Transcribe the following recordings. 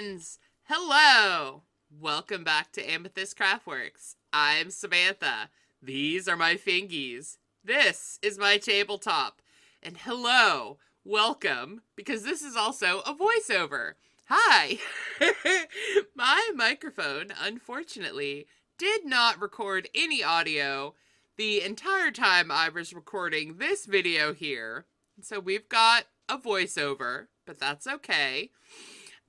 friends! Hello! Welcome back to Amethyst Craftworks. I'm Samantha. These are my fingies. This is my tabletop. And hello, welcome, because this is also a voiceover. Hi! My microphone, unfortunately, did not record any audio the entire time I was recording this video here. So we've got a voiceover, but that's okay.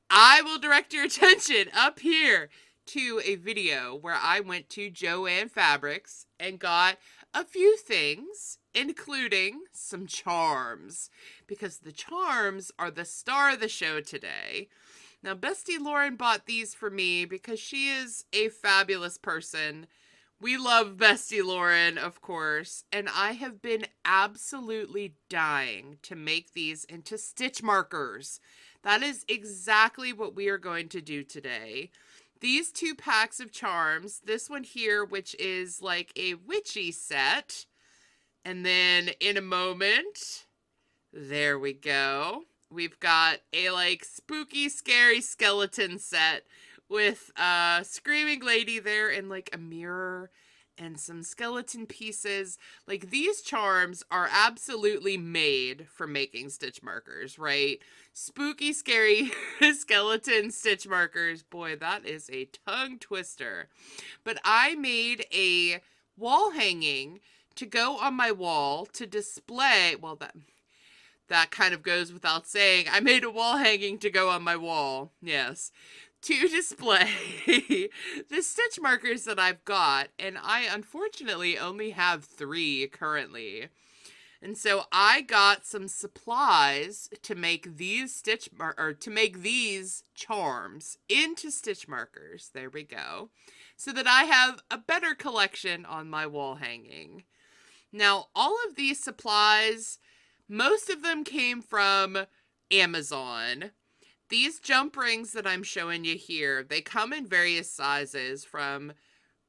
I will direct your attention up here to a video where I went to Joann Fabrics and got a few things, including some charms, because the charms are the star of the show today. Now, Bestie Lauren bought these for me because she is a fabulous person. We love Bestie Lauren, of course, and I have been absolutely dying to make these into stitch markers. That is exactly what we are going to do today. These two packs of charms, this one here, which is like a witchy set, and then in a moment, there we go. We've got a like spooky, scary skeleton set with a screaming lady there and like a mirror and some skeleton pieces. Like, these charms are absolutely made for making stitch markers, right? Spooky, scary skeleton stitch markers. Boy, that is a tongue twister. But I made a wall hanging to go on my wall to display, well, that kind of goes without saying. I made a wall hanging to go on my wall, yes, to display the stitch markers that I've got, and I unfortunately only have 3 currently. And so I got some supplies to make these these charms into stitch markers. There we go. So that I have a better collection on my wall hanging. Now, all of these supplies, most of them came from Amazon. These jump rings that I'm showing you here, they come in various sizes, from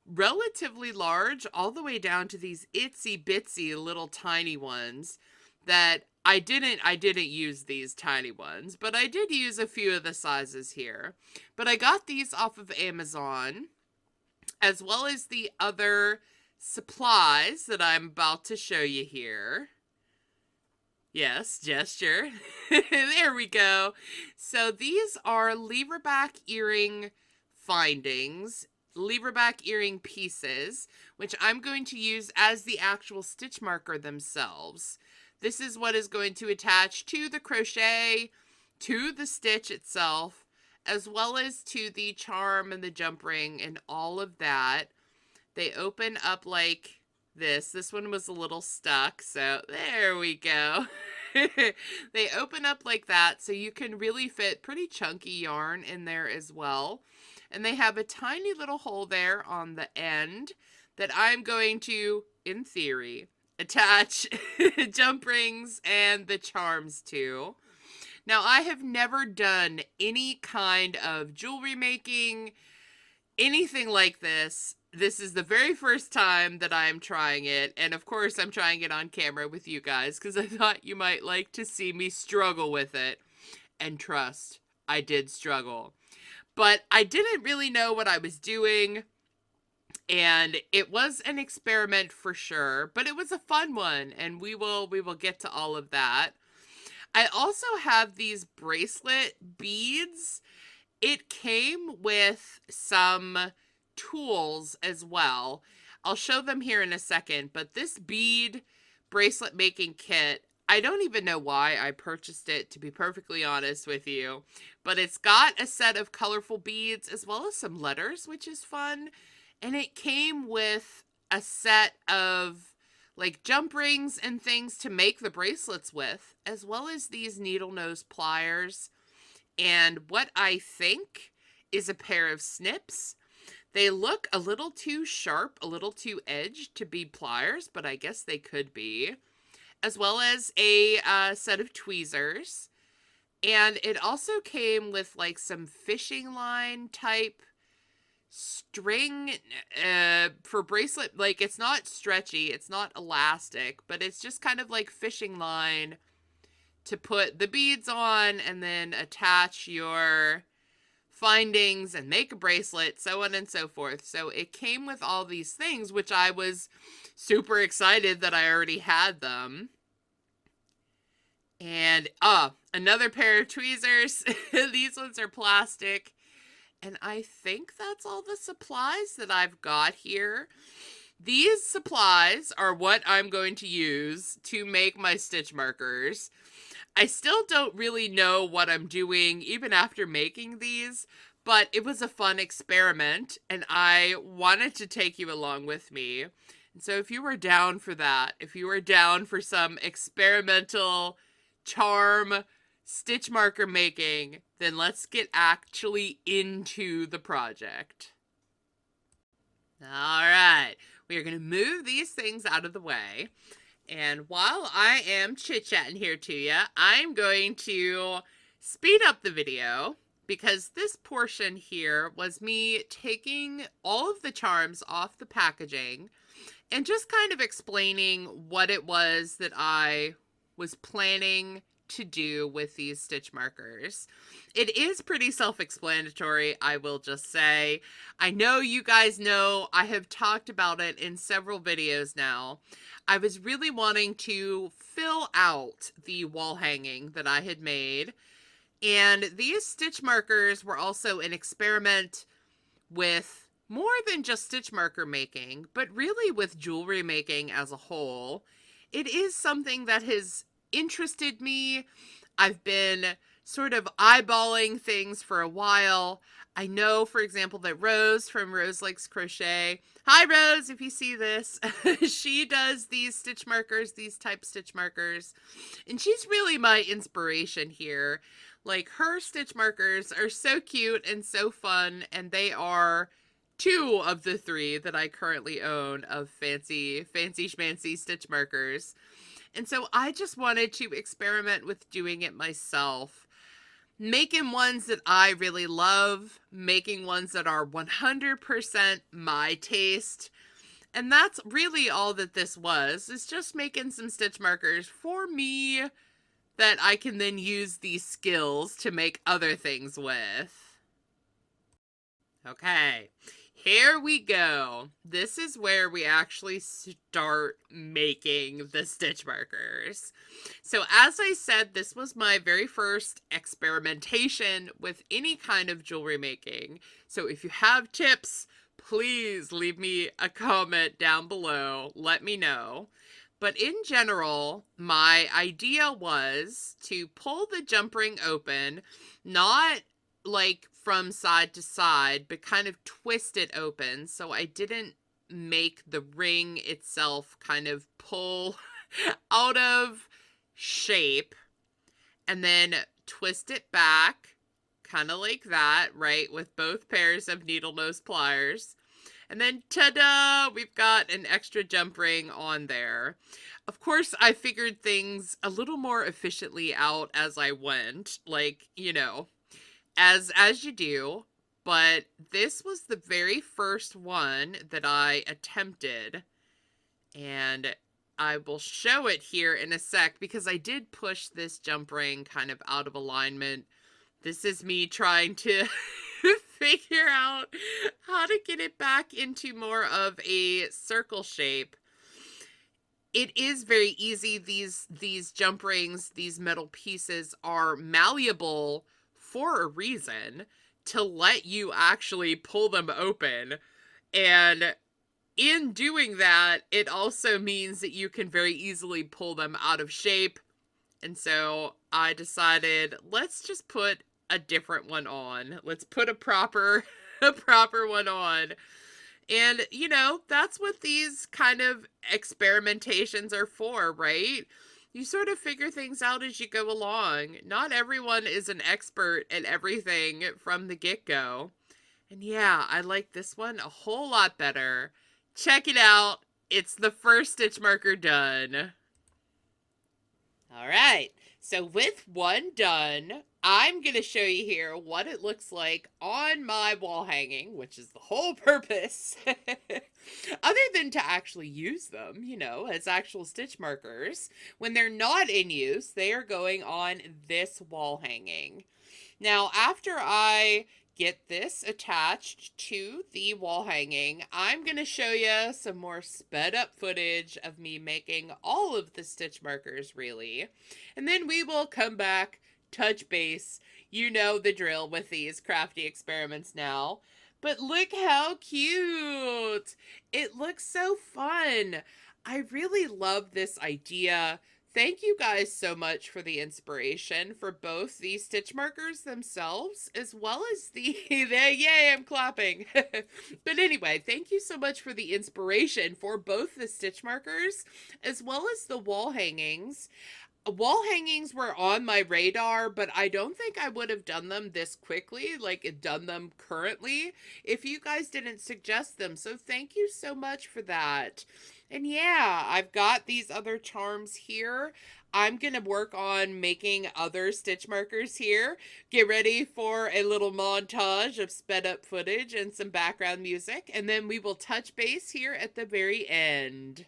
relatively large all the way down to these itsy bitsy little tiny ones that I didn't use these tiny ones, but I did use a few of the sizes here. But I got these off of Amazon, as well as the other supplies that I'm about to show you here. Yes, gesture. There we go. So these are leverback earring findings, leverback earring pieces, which I'm going to use as the actual stitch marker themselves. This is what is going to attach to the crochet, to the stitch itself, as well as to the charm and the jump ring and all of that. They open up like this. This one was a little stuck, so there we go. They open up like that, so you can really fit pretty chunky yarn in there as well. And they have a tiny little hole there on the end that I'm going to, in theory, attach jump rings and the charms to. Now, I have never done any kind of jewelry making, anything like this. This is the very first time that I'm trying it, and of course I'm trying it on camera with you guys because I thought you might like to see me struggle with it. And trust, I did struggle. But I didn't really know what I was doing, and it was an experiment for sure, but it was a fun one, and we will get to all of that. I also have these bracelet beads. It came with some tools as well. I'll show them here in a second, but this bead bracelet making kit, I don't even know why I purchased it, to be perfectly honest with you, but it's got a set of colorful beads as well as some letters, which is fun, and it came with a set of like jump rings and things to make the bracelets with, as well as these needle nose pliers and what I think is a pair of snips. They look a little too sharp, a little too edged to be pliers, but I guess they could be. As well as a set of tweezers. And it also came with like some fishing line type string for bracelet. Like, it's not stretchy, it's not elastic, but it's just kind of like fishing line to put the beads on and then attach your findings and make a bracelet, so on and so forth. So it came with all these things, which I was super excited that I already had them. And another pair of tweezers. These ones are plastic. And I think that's all the supplies that I've got here. These supplies are what I'm going to use to make my stitch markers. I still don't really know what I'm doing even after making these, but it was a fun experiment and I wanted to take you along with me. And so if you were down for that, if you were down for some experimental charm stitch marker making, then let's get actually into the project. All right, we are going to move these things out of the way. And while I am chit-chatting here to you, I'm going to speed up the video because this portion here was me taking all of the charms off the packaging and just kind of explaining what it was that I was planning to do with these stitch markers. It is pretty self-explanatory, I will just say. I know you guys know I have talked about it in several videos now. I was really wanting to fill out the wall hanging that I had made. And these stitch markers were also an experiment with more than just stitch marker making, but really with jewelry making as a whole. It is something that has interested me. I've been sort of eyeballing things for a while. I know, for example, that Rose from Rose Likes Crochet, hi Rose, if you see this, she does these stitch markers, these type stitch markers, and she's really my inspiration here. Like, her stitch markers are so cute and so fun, and they are 2 of the 3 that I currently own of fancy schmancy stitch markers. And so I just wanted to experiment with doing it myself. Making ones that I really love, making ones that are 100% my taste. And that's really all that this was, is just making some stitch markers for me that I can then use these skills to make other things with. Okay. Here we go. This is where we actually start making the stitch markers. So as I said, this was my very first experimentation with any kind of jewelry making. So if you have tips, please leave me a comment down below. Let me know. But in general, my idea was to pull the jump ring open, not like from side to side, but kind of twist it open so I didn't make the ring itself kind of pull out of shape, and then twist it back kind of like that, right, with both pairs of needle nose pliers. And then ta-da, we've got an extra jump ring on there. Of course, I figured things a little more efficiently out as I went, like, you know, as you do, but this was the very first one that I attempted, and I will show it here in a sec because I did push this jump ring kind of out of alignment. This is me trying to figure out how to get it back into more of a circle shape. It is very easy. These jump rings, these metal pieces are malleable for a reason, to let you actually pull them open. And in doing that, it also means that you can very easily pull them out of shape. And so I decided, let's just put a different one on. Let's put a proper one on. And, you know, that's what these kind of experimentations are for, right? You sort of figure things out as you go along. Not everyone is an expert at everything from the get-go. And yeah, I like this one a whole lot better. Check it out. It's the first stitch marker done. All right, so with one done, I'm going to show you here what it looks like on my wall hanging, which is the whole purpose, other than to actually use them, you know, as actual stitch markers. When they're not in use, they are going on this wall hanging. Now, after I get this attached to the wall hanging, I'm going to show you some more sped up footage of me making all of the stitch markers, really. And then we will come back, touch base. You know the drill with these crafty experiments now. But look how cute! It looks so fun. I really love this idea. Thank you guys so much for the inspiration for both the stitch markers themselves as well as the yay, I'm clapping. But anyway, thank you so much for the inspiration for both the stitch markers as well as the wall hangings. Wall hangings were on my radar, but I don't think I would have done them this quickly, like done them currently, if you guys didn't suggest them. So thank you so much for that. And yeah, I've got these other charms here. I'm going to work on making other stitch markers here. Get ready for a little montage of sped up footage and some background music, and then we will touch base here at the very end.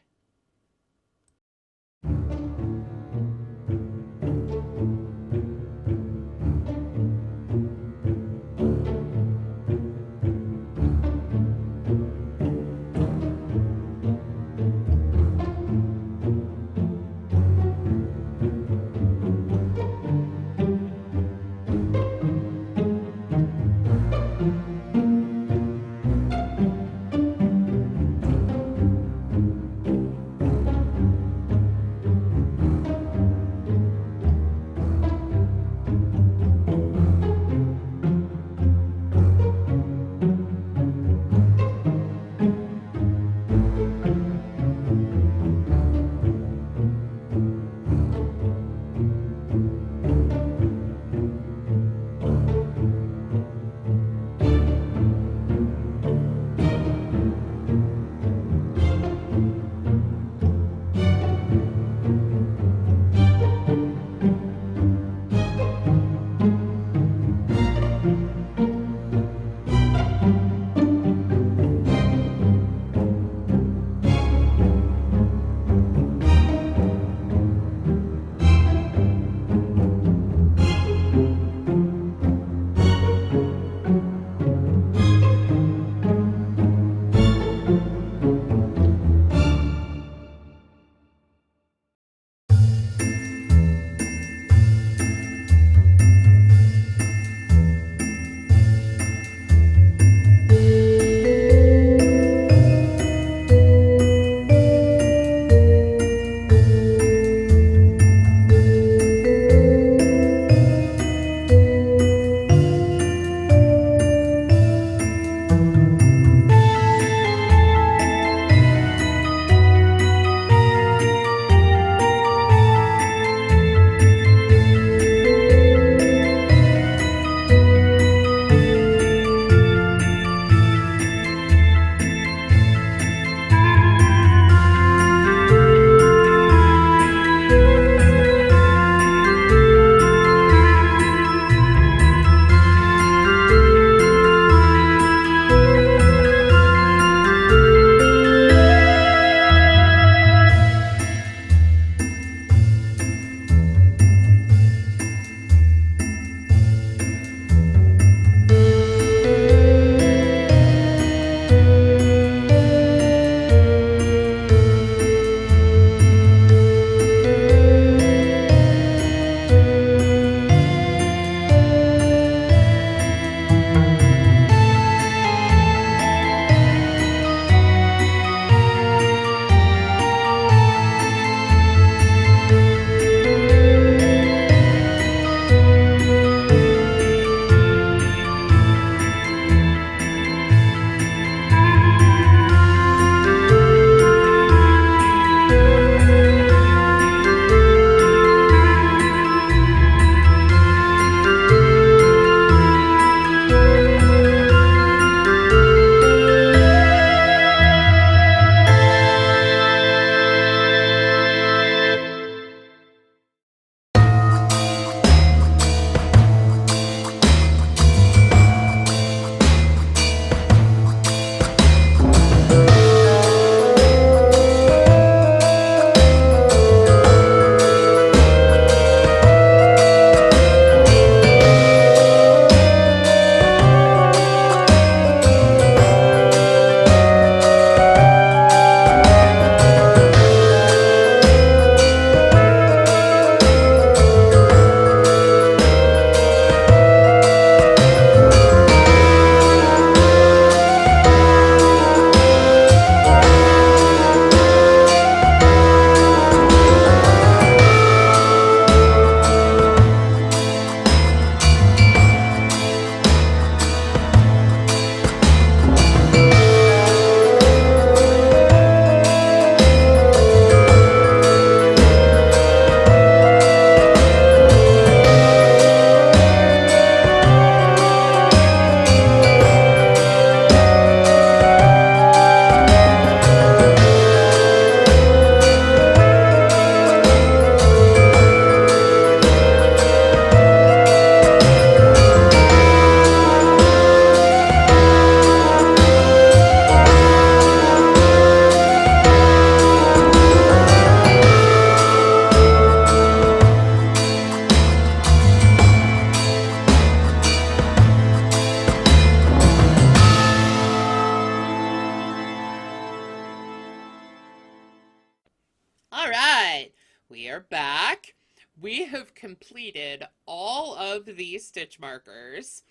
are back. We have completed all of these stitch markers,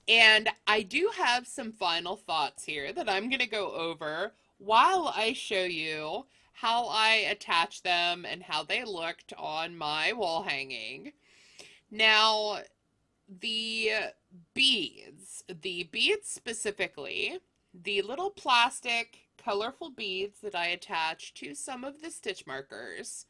and I do have some final thoughts here that I'm going to go over while I show you how I attach them and how they looked on my wall hanging. Now, the beads specifically, the little plastic colorful beads that I attached to some of the stitch markers,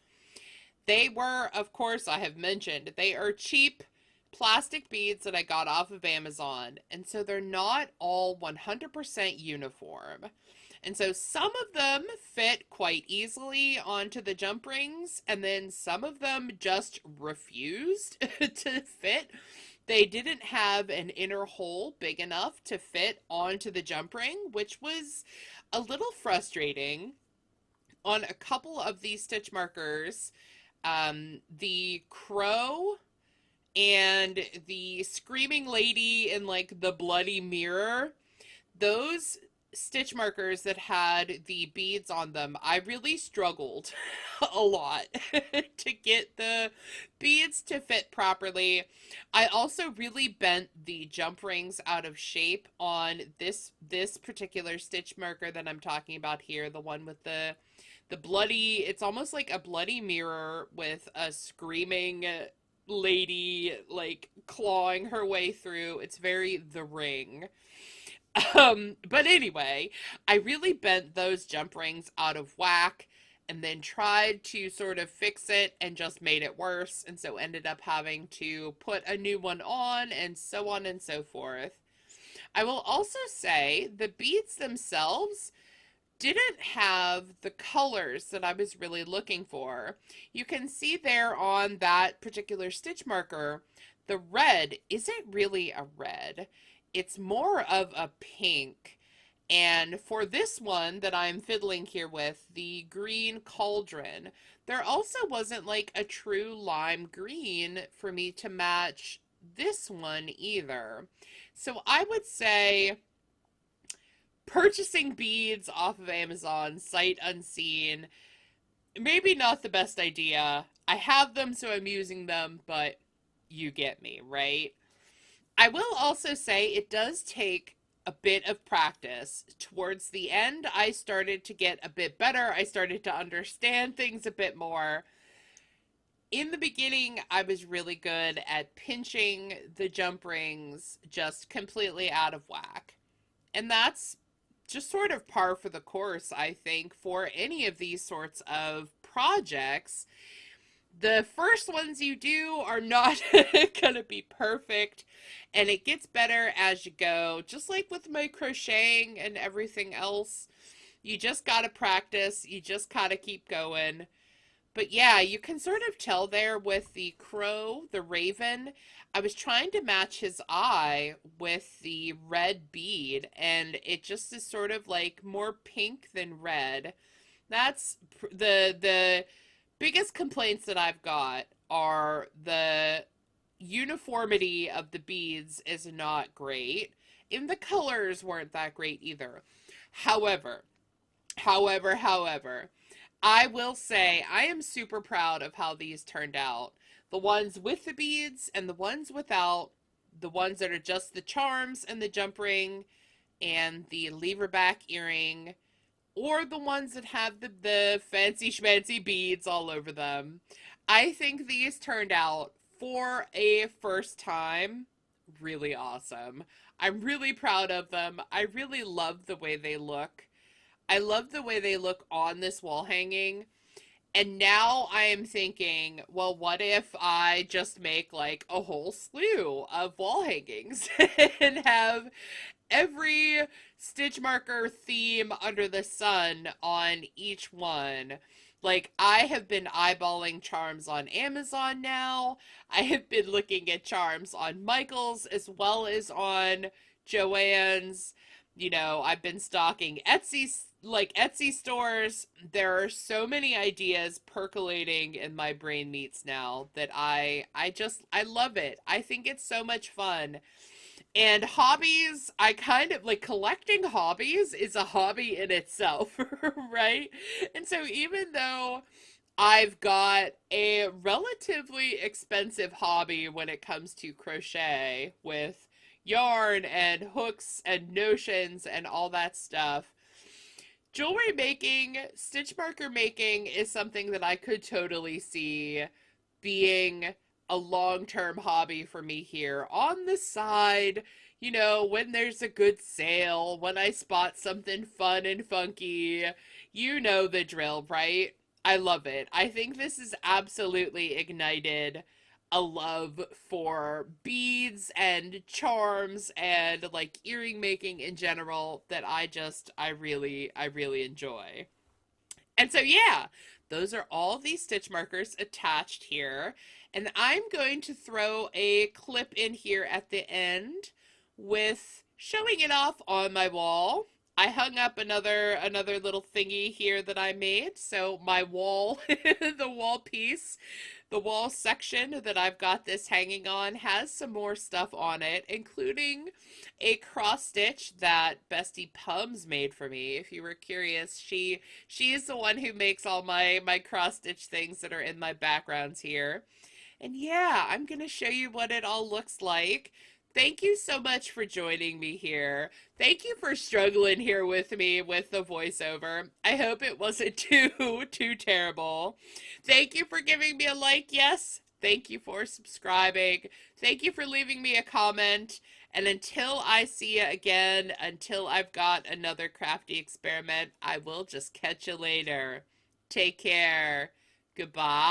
they were, of course, I have mentioned, they are cheap plastic beads that I got off of Amazon, and so they're not all 100% uniform. And so some of them fit quite easily onto the jump rings, and then some of them just refused to fit. They didn't have an inner hole big enough to fit onto the jump ring, which was a little frustrating. On a couple of these stitch markers, the crow and the screaming lady in like the bloody mirror, those stitch markers that had the beads on them, I really struggled a lot to get the beads to fit properly. I also really bent the jump rings out of shape on this particular stitch marker that I'm talking about here, the one with the bloody, it's almost like a bloody mirror with a screaming lady like clawing her way through. It's very The Ring. But anyway, I really bent those jump rings out of whack and then tried to sort of fix it and just made it worse, and so ended up having to put a new one on and so on and so forth. I will also say the beads themselves didn't have the colors that I was really looking for. You can see there on that particular stitch marker, the red isn't really a red. It's more of a pink. And for this one that I'm fiddling here with, the green cauldron, there also wasn't like a true lime green for me to match this one either. So I would say purchasing beads off of Amazon, sight unseen, maybe not the best idea. I have them, so I'm using them, but you get me, right? I will also say it does take a bit of practice. Towards the end, I started to get a bit better. I started to understand things a bit more. In the beginning, I was really good at pinching the jump rings just completely out of whack. And that's just sort of par for the course, I think, for any of these sorts of projects. The first ones you do are not gonna be perfect, and it gets better as you go. Just like with my crocheting and everything else, you just gotta practice, you just gotta keep going. But yeah, you can sort of tell there with the crow, the raven, I was trying to match his eye with the red bead, and it just is sort of like more pink than red. That's the biggest complaints that I've got are the uniformity of the beads is not great, and the colors weren't that great either. However, I will say I am super proud of how these turned out. The ones with the beads and the ones without, the ones that are just the charms and the jump ring and the lever back earring, or the ones that have the fancy schmancy beads all over them. I think these turned out, for a first time, really awesome. I'm really proud of them. I really love the way they look. I love the way they look on this wall hanging. And now I am thinking, well, what if I just make like a whole slew of wall hangings and have every stitch marker theme under the sun on each one? Like, I have been eyeballing charms on Amazon now. I have been looking at charms on Michael's as well as on Joann's. You know, I've been stalking Etsy stores. There are so many ideas percolating in my brain meats now that I love it. I think it's so much fun. And hobbies, I kind of like collecting hobbies is a hobby in itself, right? And so even though I've got a relatively expensive hobby when it comes to crochet with yarn and hooks and notions and all that stuff. Jewelry making, stitch marker making is something that I could totally see being a long-term hobby for me here on the side. You know, when there's a good sale, when I spot something fun and funky, you know the drill, right? I love it. I think this has absolutely ignited a love for beads and charms and like earring making in general that I really enjoy. And so, yeah, those are all these stitch markers attached here. And I'm going to throw a clip in here at the end with showing it off on my wall. I hung up another little thingy here that I made. So my wall, the wall piece, the wall section that I've got this hanging on has some more stuff on it, including a cross stitch that Bestie Pums made for me. If you were curious, she is the one who makes all my cross stitch things that are in my backgrounds here. And yeah, I'm going to show you what it all looks like. Thank you so much for joining me here. Thank you for struggling here with me with the voiceover. I hope it wasn't too terrible. Thank you for giving me a like, yes. Thank you for subscribing. Thank you for leaving me a comment. And until I see you again, until I've got another crafty experiment, I will just catch you later. Take care. Goodbye.